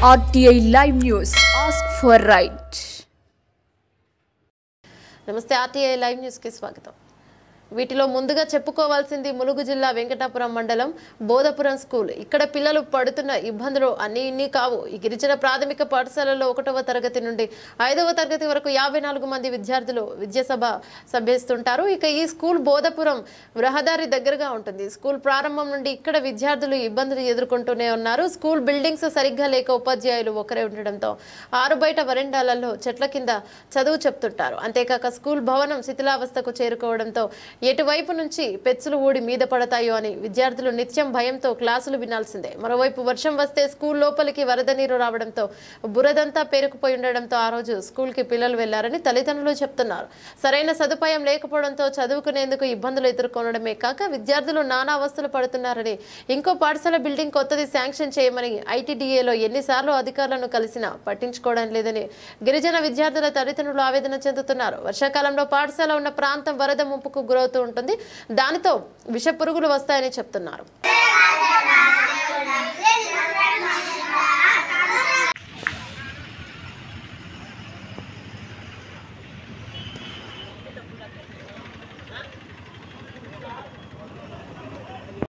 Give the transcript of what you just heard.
RTI Live News. Ask for right. నమస్తే RTI Live News కి స్వాగతం. వీటిలో ముందుగా చెప్పుకోవాల్సింది ములుగు జిల్లా వెంకటాపురం మండలం బోధపురం స్కూల్. ఇక్కడ పిల్లలు పడుతున్న ఇబ్బందులు అన్నీ కావు. ఈ గిరిజన ప్రాథమిక పాఠశాలలో 1వ తరగతి నుండి 5వ తరగతి వరకు 54 మంది విద్యార్థులు విద్యాసభ సభ్యస్తుంటారు. ఇక ఈ స్కూల్ బోధపురం రహదారి దగ్గరగా ఉంటుంది. స్కూల్ ప్రారంభం నుండి ఇక్కడ విద్యార్థులు ఇబ్బందులు ఎదుర్కొంటూనే ఉన్నారు. స్కూల్ బిల్డింగ్స్ సరిగ్గా లేక ఉపాధ్యాయులు ఒకరే ఉండడంతో ఆరు బయట వరండాలలో చెట్ల కింద చదువు చెప్తుంటారు. అంతేకాక స్కూల్ భవనం శిథిలావస్థకు చేరుకోవడంతో ఎటువైపు నుంచి పెచ్చులు ఊడి మీద పడతాయో అని విద్యార్థులు నిత్యం భయంతో క్లాసులు వినాల్సిందే. మరోవైపు వర్షం వస్తే స్కూల్ లోపలికి వరద నీరు రావడంతో బురదంతా పేరుకుపోయి ఉండడంతో ఆ రోజు స్కూల్కి పిల్లలు వెళ్లారని తల్లిదండ్రులు చెప్తున్నారు. సరైన సదుపాయం లేకపోవడంతో చదువుకునేందుకు ఇబ్బందులు ఎదుర్కొనడమే కాక విద్యార్థులు నానా అవస్థలు పడుతున్నారని, ఇంకో పాఠశాల బిల్డింగ్ కొత్తది శాంక్షన్ చేయమని ఐటీడీఏలో ఎన్నిసార్లు అధికారులను కలిసినా పట్టించుకోవడం లేదని గిరిజన విద్యార్థుల తల్లిదండ్రులు ఆవేదన చెందుతున్నారు. వర్షాకాలంలో పాఠశాల ఉన్న ప్రాంతం వరద ముంపుకు గురవుతూ ఉంటుంది. దానితో విష పురుగులు వస్తాయని చెప్తున్నారు.